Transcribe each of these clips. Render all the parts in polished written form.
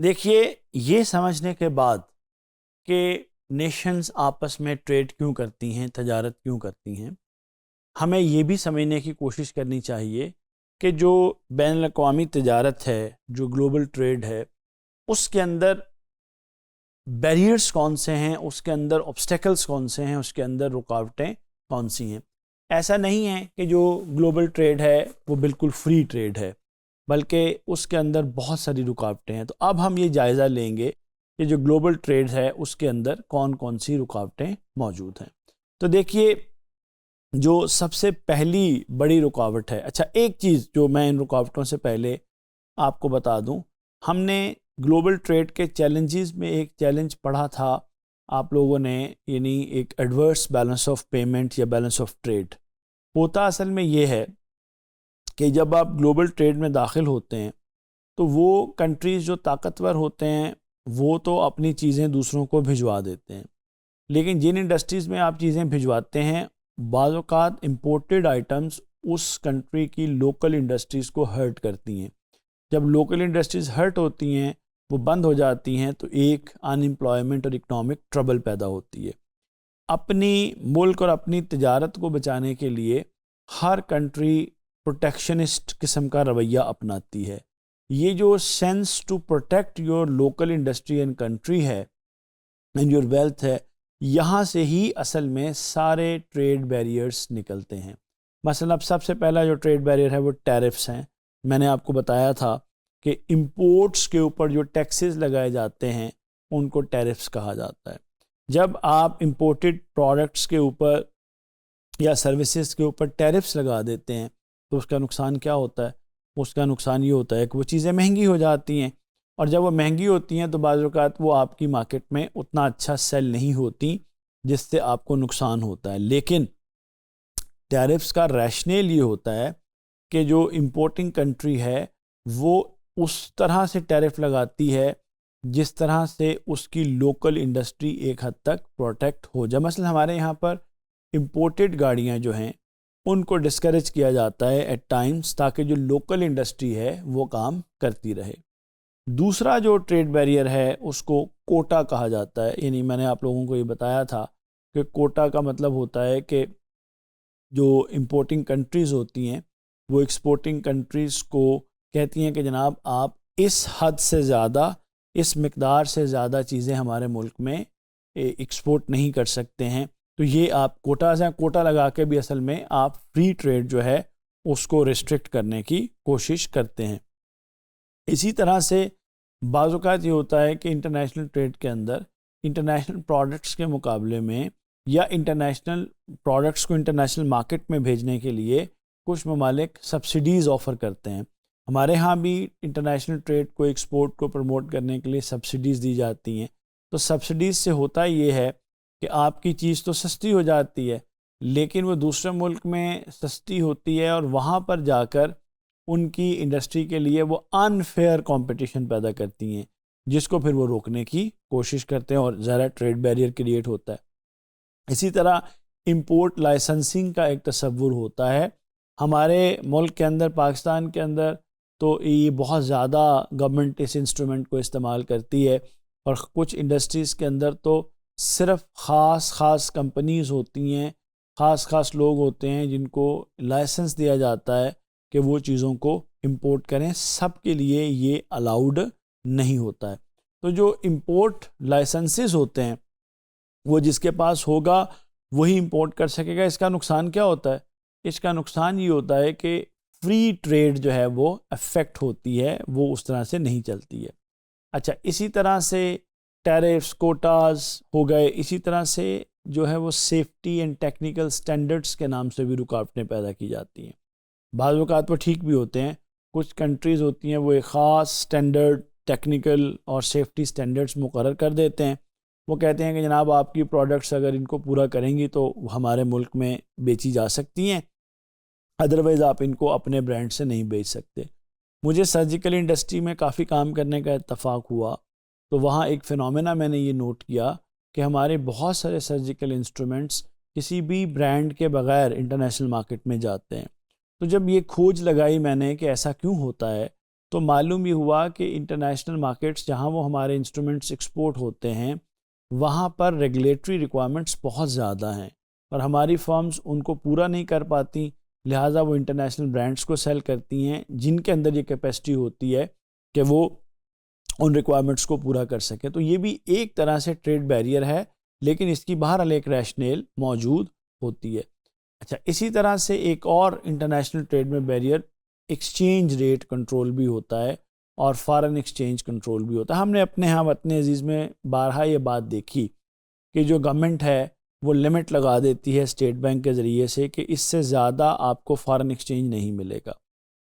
دیکھیے، یہ سمجھنے کے بعد کہ نیشنز آپس میں ٹریڈ کیوں کرتی ہیں، تجارت کیوں کرتی ہیں، ہمیں یہ بھی سمجھنے کی کوشش کرنی چاہیے کہ جو بین الاقوامی تجارت ہے، جو گلوبل ٹریڈ ہے، اس کے اندر بیریئرز کون سے ہیں، اس کے اندر آبسٹیکلز کون سے ہیں، اس کے اندر رکاوٹیں کون سی ہیں۔ ایسا نہیں ہے کہ جو گلوبل ٹریڈ ہے وہ بالکل فری ٹریڈ ہے، بلکہ اس کے اندر بہت ساری رکاوٹیں ہیں۔ تو اب ہم یہ جائزہ لیں گے کہ جو گلوبل ٹریڈ ہے اس کے اندر کون کون سی رکاوٹیں موجود ہیں۔ تو دیکھیے، جو سب سے پہلی بڑی رکاوٹ ہے، اچھا ایک چیز جو میں ان رکاوٹوں سے پہلے آپ کو بتا دوں، ہم نے گلوبل ٹریڈ کے چیلنجز میں ایک چیلنج پڑھا تھا آپ لوگوں نے، یعنی ایک ایڈورس بیلنس آف پیمنٹ یا بیلنس آف ٹریڈ۔ ہوتا اصل میں یہ ہے کہ جب آپ گلوبل ٹریڈ میں داخل ہوتے ہیں تو وہ کنٹریز جو طاقتور ہوتے ہیں وہ تو اپنی چیزیں دوسروں کو بھجوا دیتے ہیں، لیکن جن انڈسٹریز میں آپ چیزیں بھجواتے ہیں، بعض اوقات امپورٹڈ آئٹمز اس کنٹری کی لوکل انڈسٹریز کو ہرٹ کرتی ہیں۔ جب لوکل انڈسٹریز ہرٹ ہوتی ہیں، وہ بند ہو جاتی ہیں، تو ایک ان امپلائمنٹ اور اکنامک ٹربل پیدا ہوتی ہے۔ اپنی ملک اور اپنی تجارت کو بچانے کے لیے ہر کنٹری پروٹیکشنسٹ قسم کا رویہ اپناتی ہے۔ یہ جو sense to protect your local industry and country ہے اینڈ یور ویلتھ ہے، یہاں سے ہی اصل میں سارے ٹریڈ بیریئرز نکلتے ہیں۔ مثلا اب سب سے پہلا جو ٹریڈ بیریئر ہے وہ ٹیرفس ہیں۔ میں نے آپ کو بتایا تھا کہ امپورٹس کے اوپر جو ٹیکسز لگائے جاتے ہیں ان کو ٹیرفس کہا جاتا ہے۔ جب آپ امپورٹڈ پروڈکٹس کے اوپر یا سروسز کے اوپر ٹیرفس لگا دیتے ہیں تو اس کا نقصان کیا ہوتا ہے؟ اس کا نقصان یہ ہوتا ہے کہ وہ چیزیں مہنگی ہو جاتی ہیں، اور جب وہ مہنگی ہوتی ہیں تو بعض اوقات وہ آپ کی مارکیٹ میں اتنا اچھا سیل نہیں ہوتی جس سے آپ کو نقصان ہوتا ہے۔ لیکن ٹیرفس کا ریشنل یہ ہوتا ہے کہ جو امپورٹنگ کنٹری ہے وہ اس طرح سے ٹیرف لگاتی ہے جس طرح سے اس کی لوکل انڈسٹری ایک حد تک پروٹیکٹ ہو جائے۔ مثلا ہمارے یہاں پر امپورٹڈ گاڑیاں جو ہیں ان کو ڈسکریج کیا جاتا ہے ایٹ ٹائمز، تاکہ جو لوکل انڈسٹری ہے وہ کام کرتی رہے۔ دوسرا جو ٹریڈ بیریئر ہے اس کو کوٹا کہا جاتا ہے، یعنی میں نے آپ لوگوں کو یہ بتایا تھا کہ کوٹا کا مطلب ہوتا ہے کہ جو امپورٹنگ کنٹریز ہوتی ہیں وہ ایکسپورٹنگ کنٹریز کو کہتی ہیں کہ جناب آپ اس حد سے زیادہ، اس مقدار سے زیادہ چیزیں ہمارے ملک میں ایکسپورٹ نہیں کر سکتے ہیں، تو یہ آپ کوٹا لگا کے بھی اصل میں آپ فری ٹریڈ جو ہے اس کو ریسٹرکٹ کرنے کی کوشش کرتے ہیں۔ اسی طرح سے بعض اوقات یہ ہوتا ہے کہ انٹرنیشنل ٹریڈ کے اندر انٹرنیشنل پروڈکٹس کے مقابلے میں یا انٹرنیشنل پروڈکٹس کو انٹرنیشنل مارکیٹ میں بھیجنے کے لیے کچھ ممالک سبسڈیز آفر کرتے ہیں۔ ہمارے ہاں بھی انٹرنیشنل ٹریڈ کو، ایکسپورٹ کو پروموٹ کرنے کے لیے سبسڈیز دی جاتی ہیں۔ تو سبسڈیز سے ہوتا یہ ہے کہ آپ کی چیز تو سستی ہو جاتی ہے، لیکن وہ دوسرے ملک میں سستی ہوتی ہے اور وہاں پر جا کر ان کی انڈسٹری کے لیے وہ انفیئر کمپٹیشن پیدا کرتی ہیں، جس کو پھر وہ روکنے کی کوشش کرتے ہیں اور ذرا ٹریڈ بیریئر کریٹ ہوتا ہے۔ اسی طرح امپورٹ لائسنسنگ کا ایک تصور ہوتا ہے ہمارے ملک کے اندر، پاکستان کے اندر تو یہ بہت زیادہ گورنمنٹ اس انسٹرومنٹ کو استعمال کرتی ہے، اور کچھ انڈسٹریز کے اندر تو صرف خاص کمپنیز ہوتی ہیں، خاص لوگ ہوتے ہیں جن کو لائسنس دیا جاتا ہے کہ وہ چیزوں کو امپورٹ کریں۔ سب کے لیے یہ الاؤڈ نہیں ہوتا ہے۔ تو جو امپورٹ لائسنسز ہوتے ہیں وہ جس کے پاس ہوگا وہی امپورٹ کر سکے گا۔ اس کا نقصان کیا ہوتا ہے؟ اس کا نقصان یہ ہوتا ہے کہ فری ٹریڈ جو ہے وہ افیکٹ ہوتی ہے، وہ اس طرح سے نہیں چلتی ہے۔ اچھا، اسی طرح سے ٹیرفس، کوٹاز ہو گئے، اسی طرح سے جو ہے وہ سیفٹی اینڈ ٹیکنیکل سٹینڈرڈز کے نام سے بھی رکاوٹیں پیدا کی جاتی ہیں۔ بعض اوقات وہ ٹھیک بھی ہوتے ہیں، کچھ کنٹریز ہوتی ہیں وہ ایک خاص سٹینڈرڈ، ٹیکنیکل اور سیفٹی سٹینڈرڈز مقرر کر دیتے ہیں۔ وہ کہتے ہیں کہ جناب آپ کی پروڈکٹس اگر ان کو پورا کریں گی تو ہمارے ملک میں بیچی جا سکتی ہیں، ادروائز آپ ان کو اپنے برانڈ سے نہیں بیچ سکتے۔ مجھے سرجیکل انڈسٹری میں کافی کام کرنے کا اتفاق ہوا، تو وہاں ایک فینومینا میں نے یہ نوٹ کیا کہ ہمارے بہت سارے سرجیکل انسٹرومنٹس کسی بھی برانڈ کے بغیر انٹرنیشنل مارکیٹ میں جاتے ہیں۔ تو جب یہ کھوج لگائی میں نے کہ ایسا کیوں ہوتا ہے، تو معلوم یہ ہوا کہ انٹرنیشنل مارکیٹس جہاں وہ ہمارے انسٹرومنٹس ایکسپورٹ ہوتے ہیں وہاں پر ریگولیٹری ریکوائرمنٹس بہت زیادہ ہیں اور ہماری فرمز ان کو پورا نہیں کر پاتی، لہٰذا وہ انٹرنیشنل برانڈس کو سیل کرتی ہیں جن کے اندر یہ کیپیسٹی ہوتی ہے کہ وہ ان ریکوائرمنٹس کو پورا کر سکیں. تو یہ بھی ایک طرح سے ٹریڈ بیریئر ہے، لیکن اس کی بہرحال ایک ریشنل موجود ہوتی ہے. اچھا، اسی طرح سے ایک اور انٹرنیشنل ٹریڈ میں بیریئر ایکسچینج ریٹ کنٹرول بھی ہوتا ہے اور فارن ایکسچینج کنٹرول بھی ہوتا ہے. ہم نے اپنے ہاں وطن عزیز میں بارہا یہ بات دیکھی کہ جو گورنمنٹ ہے وہ لمٹ لگا دیتی ہے اسٹیٹ بینک کے ذریعے سے کہ اس سے زیادہ آپ کو فارن ایکسچینج نہیں ملے گا.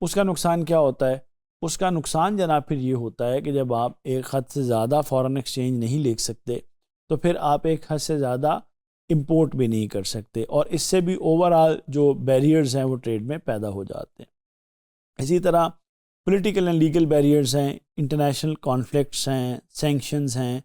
اس کا نقصان کیا ہوتا ہے؟ اس کا نقصان جناب پھر یہ ہوتا ہے کہ جب آپ ایک حد سے زیادہ فارن ایکسچینج نہیں لے سکتے تو پھر آپ ایک حد سے زیادہ امپورٹ بھی نہیں کر سکتے، اور اس سے بھی اوور آل جو بیریئرز ہیں وہ ٹریڈ میں پیدا ہو جاتے ہیں. اسی طرح پولیٹیکل اینڈ لیگل بیریئرز ہیں، انٹرنیشنل کانفلکٹس ہیں، سینکشنز ہیں،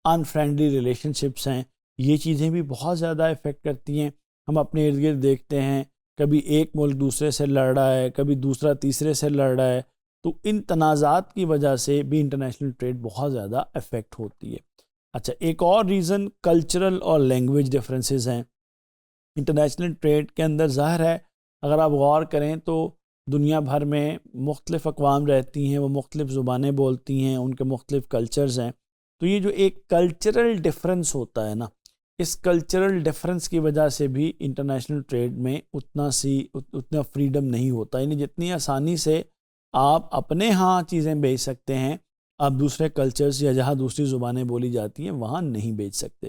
ان فرینڈلی ریلیشن شپس ہیں، یہ چیزیں بھی بہت زیادہ افیکٹ کرتی ہیں. ہم اپنے ارد گرد دیکھتے ہیں کبھی ایک ملک دوسرے سے لڑ رہا ہے، کبھی دوسرا تیسرے سے لڑ رہا ہے، تو ان تنازعات کی وجہ سے بھی انٹرنیشنل ٹریڈ بہت زیادہ افیکٹ ہوتی ہے. اچھا، ایک اور ریزن کلچرل اور لینگویج ڈفرینسز ہیں. انٹرنیشنل ٹریڈ کے اندر ظاہر ہے اگر آپ غور کریں تو دنیا بھر میں مختلف اقوام رہتی ہیں، وہ مختلف زبانیں بولتی ہیں، ان کے مختلف کلچرز ہیں. تو یہ جو ایک کلچرل ڈفرینس ہوتا ہے نا، اس کلچرل ڈفرینس کی وجہ سے بھی انٹرنیشنل ٹریڈ میں اتنا فریڈم نہیں ہوتا. یعنی جتنی آسانی سے آپ اپنے ہاں چیزیں بیچ سکتے ہیں، آپ دوسرے کلچرز یا جہاں دوسری زبانیں بولی جاتی ہیں وہاں نہیں بیچ سکتے.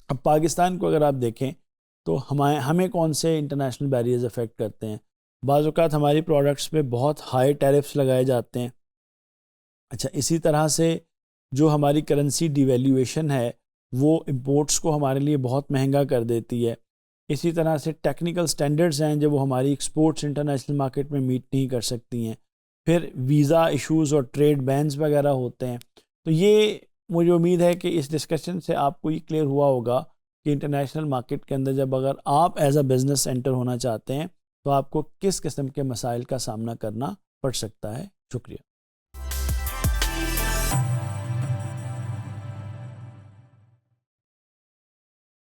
اب پاکستان کو اگر آپ دیکھیں تو ہمیں کون سے انٹرنیشنل بیریئرز افیکٹ کرتے ہیں؟ بعض اوقات ہماری پروڈکٹس پہ بہت ہائی ٹیرفس لگائے جاتے ہیں. اچھا، اسی طرح سے جو ہماری کرنسی ڈیویلیویشن ہے وہ امپورٹس کو ہمارے لیے بہت مہنگا کر دیتی ہے. اسی طرح سے ٹیکنیکل سٹینڈرڈز ہیں جب وہ ہماری ایکسپورٹس انٹرنیشنل مارکیٹ میں میٹ نہیں کر سکتی ہیں. پھر ویزا ایشوز اور ٹریڈ بینز وغیرہ ہوتے ہیں. تو یہ مجھے امید ہے کہ اس ڈسکشن سے آپ کو یہ کلیئر ہوا ہوگا کہ انٹرنیشنل مارکیٹ کے اندر جب اگر آپ ایز اے بزنس انٹر ہونا چاہتے ہیں تو آپ کو کس قسم کے مسائل کا سامنا کرنا پڑ سکتا ہے. شکریہ.